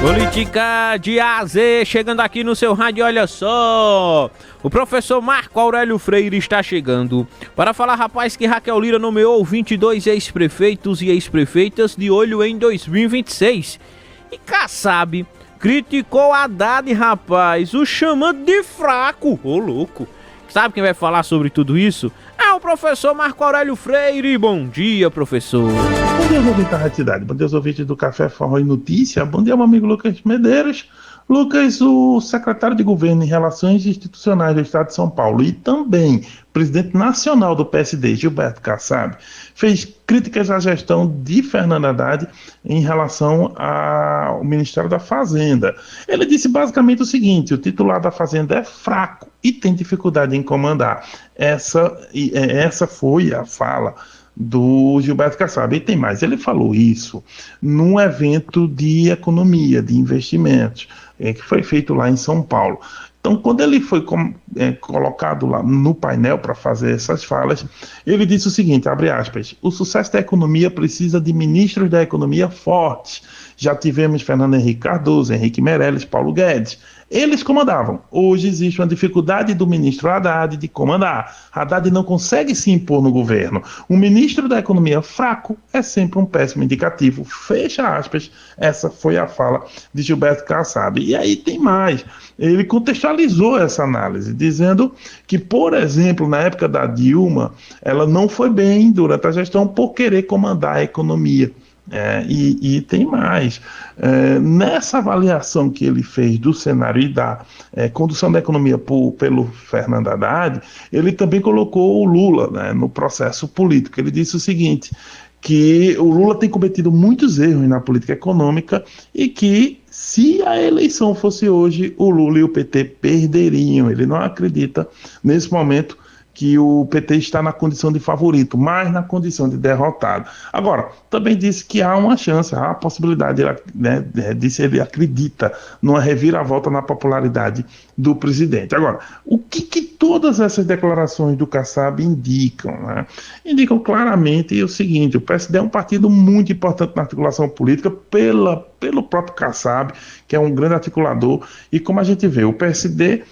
Política de A a Z, chegando aqui no seu rádio, olha só. O professor Marco Aurélio Freire está chegando para falar, rapaz, que Raquel Lira nomeou 22 ex-prefeitos e ex-prefeitas de olho em 2026. E Kassab criticou Haddad, rapaz, o chamando de fraco. Ô, louco. Sabe quem vai falar sobre tudo isso? É o professor Marco Aurélio Freire. Bom dia, professor. Bom dia, ouvintes da Rádio Cidade. Bom dia, os ouvintes do Café Forró e Notícia. Bom dia, meu amigo Lucas Medeiros. Lucas, o secretário de Governo e Relações Institucionais do Estado de São Paulo e também presidente nacional do PSD, Gilberto Kassab, fez críticas à gestão de Fernando Haddad em relação ao Ministério da Fazenda. Ele disse basicamente o seguinte: o titular da Fazenda é fraco e tem dificuldade em comandar. Essa foi a fala do Gilberto Kassab. E tem mais, ele falou isso num evento de economia, de investimentos, que foi feito lá em São Paulo. Então, quando ele foi colocado lá no painel para fazer essas falas, ele disse o seguinte, abre aspas: o sucesso da economia precisa de ministros da economia fortes. Já tivemos Fernando Henrique Cardoso, Henrique Meirelles, Paulo Guedes. Eles comandavam. Hoje existe uma dificuldade do ministro Haddad de comandar. Haddad não consegue se impor no governo. Um ministro da economia fraco é sempre um péssimo indicativo. Fecha aspas. Essa foi a fala de Gilberto Kassab. E aí tem mais. Ele contextualizou essa análise, dizendo que, por exemplo, na época da Dilma, ela não foi bem durante a gestão por querer comandar a economia. E tem mais. Nessa avaliação que ele fez do cenário e da condução da economia pelo Fernando Haddad, ele também colocou o Lula, né, no processo político. Ele disse o seguinte, que o Lula tem cometido muitos erros na política econômica e que, se a eleição fosse hoje, o Lula e o PT perderiam. Ele não acredita, nesse momento, que o PT está na condição de favorito, mas na condição de derrotado. Agora, também disse que há uma chance, há a possibilidade, né, disse ele acredita numa reviravolta na popularidade do presidente. Agora, o que todas essas declarações do Kassab indicam? Né? Indicam claramente o seguinte: o PSD é um partido muito importante na articulação política pelo próprio Kassab, que é um grande articulador, e como a gente vê, o PSD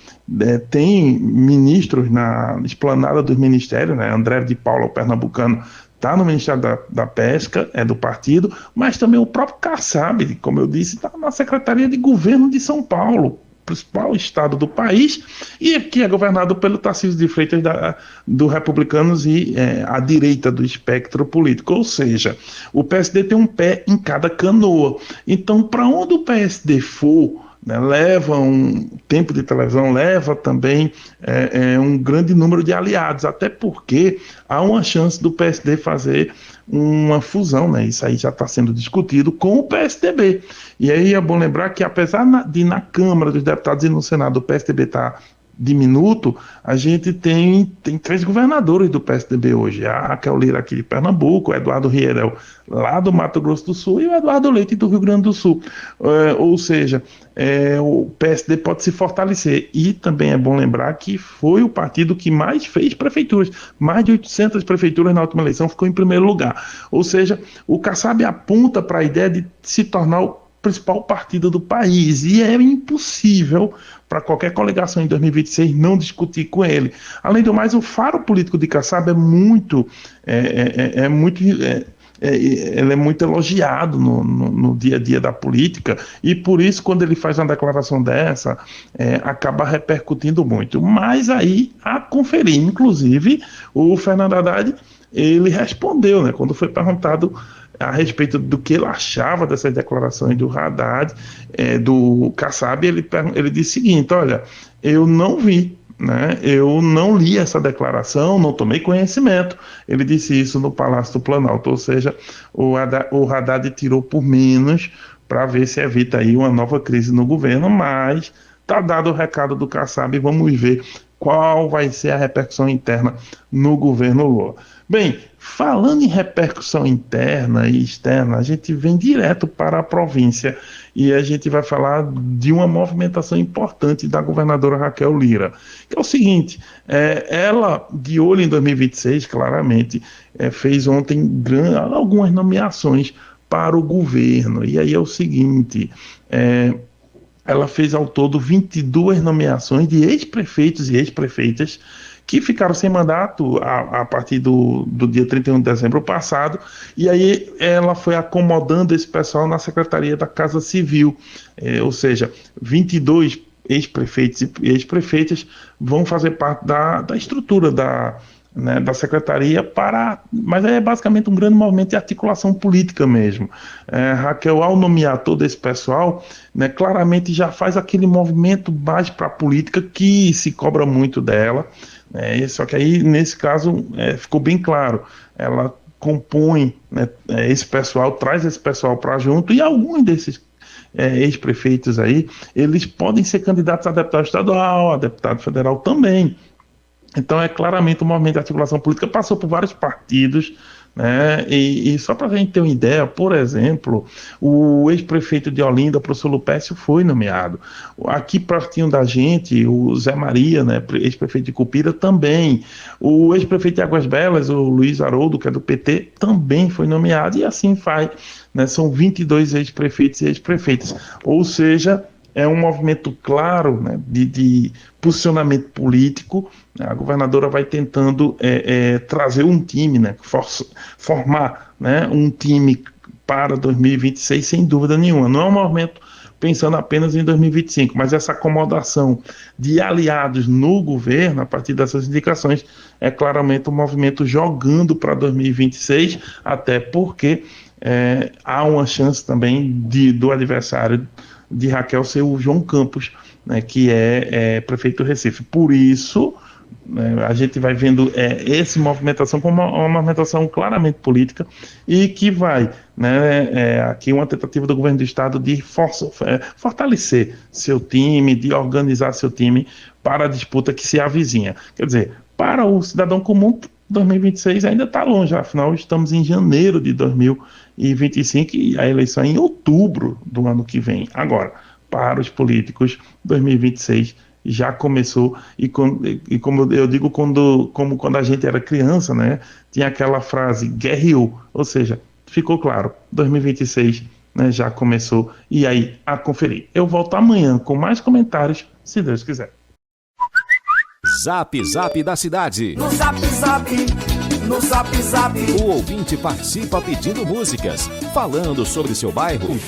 tem ministros na esplanada dos ministérios, né? André de Paula, o pernambucano, está no Ministério da Pesca, é do partido, mas também o próprio Kassab, como eu disse, está na Secretaria de Governo de São Paulo, principal estado do país, e que é governado pelo Tarcísio de Freitas do Republicanos e à direita do espectro político. Ou seja, o PSD tem um pé em cada canoa. Então, para onde o PSD for, né, leva um tempo de televisão, leva também um grande número de aliados, até porque há uma chance do PSD fazer uma fusão, né? Isso aí já está sendo discutido com o PSDB. E aí é bom lembrar que, apesar de na Câmara dos Deputados e no Senado o PSDB estar diminuto, a gente tem 3 governadores do PSDB hoje: a Raquel Lira aqui de Pernambuco, o Eduardo Rierel lá do Mato Grosso do Sul e o Eduardo Leite do Rio Grande do Sul. Ou seja, o PSD pode se fortalecer. E também é bom lembrar que foi o partido que mais fez prefeituras, mais de 800 prefeituras na última eleição, ficou em primeiro lugar. Ou seja, o Kassab aponta para a ideia de se tornar o principal partido do país, e é impossível para qualquer coligação em 2026 não discutir com ele. Além do mais, o faro político de Kassab é muito ele é muito elogiado no dia a dia da política, e por isso, quando ele faz uma declaração dessa, acaba repercutindo muito. Mas aí, a conferir, inclusive, o Fernando Haddad, ele respondeu, né, quando foi perguntado a respeito do que ele achava dessas declarações do Haddad, do Kassab, ele disse o seguinte: olha, eu não vi, né, eu não li essa declaração, não tomei conhecimento. Ele disse isso no Palácio do Planalto, ou seja, o Haddad tirou por menos para ver se evita aí uma nova crise no governo, mas está dado o recado do Kassab, vamos ver qual vai ser a repercussão interna no governo Lula. Bem, falando em repercussão interna e externa, a gente vem direto para a província e a gente vai falar de uma movimentação importante da governadora Raquel Lira, que é o seguinte: ela, de olho em 2026, claramente, fez ontem algumas nomeações para o governo. E aí é o seguinte, ela fez ao todo 22 nomeações de ex-prefeitos e ex-prefeitas que ficaram sem mandato a partir do dia 31 de dezembro passado, e aí ela foi acomodando esse pessoal na Secretaria da Casa Civil, ou seja, 22 ex-prefeitos e ex-prefeitas vão fazer parte da estrutura da secretaria, mas é basicamente um grande movimento de articulação política mesmo. Raquel, ao nomear todo esse pessoal, claramente já faz aquele movimento mais para a política que se cobra muito dela, só que aí, nesse caso, ficou bem claro, ela compõe esse pessoal, traz esse pessoal para junto, e alguns desses ex-prefeitos aí, eles podem ser candidatos a deputado estadual, a deputado federal também. Então é claramente um movimento de articulação política, passou por vários partidos, e só para a gente ter uma ideia, por exemplo, o ex-prefeito de Olinda, professor Lupécio, foi nomeado. Aqui pertinho da gente, o Zé Maria, ex-prefeito de Cupira, também. O ex-prefeito de Águas Belas, o Luiz Haroldo, que é do PT, também foi nomeado, e assim vai. São 22 ex-prefeitos e ex-prefeitas. Ou seja, é um movimento claro de posicionamento político. A governadora vai tentando trazer um time, formar um time para 2026, sem dúvida nenhuma. Não é um movimento pensando apenas em 2025, mas essa acomodação de aliados no governo, a partir dessas indicações, é claramente um movimento jogando para 2026, até porque há uma chance também do adversário de Raquel ser o João Campos, que é prefeito do Recife. Por isso, a gente vai vendo essa movimentação como uma movimentação claramente política e que vai, aqui uma tentativa do governo do estado de fortalecer seu time, de organizar seu time para a disputa que se avizinha. Quer dizer, para o cidadão comum, 2026 ainda está longe, afinal estamos em janeiro de 2025 e a eleição é em outubro do ano que vem. Agora, para os políticos, 2026 já começou, e como eu digo, como quando a gente era criança, tinha aquela frase, guerreou, ou seja, ficou claro, 2026 já começou, e aí a conferir. Eu volto amanhã com mais comentários, se Deus quiser. Zap Zap da cidade. No Zap Zap, no Zap Zap. O ouvinte participa pedindo músicas, falando sobre seu bairro.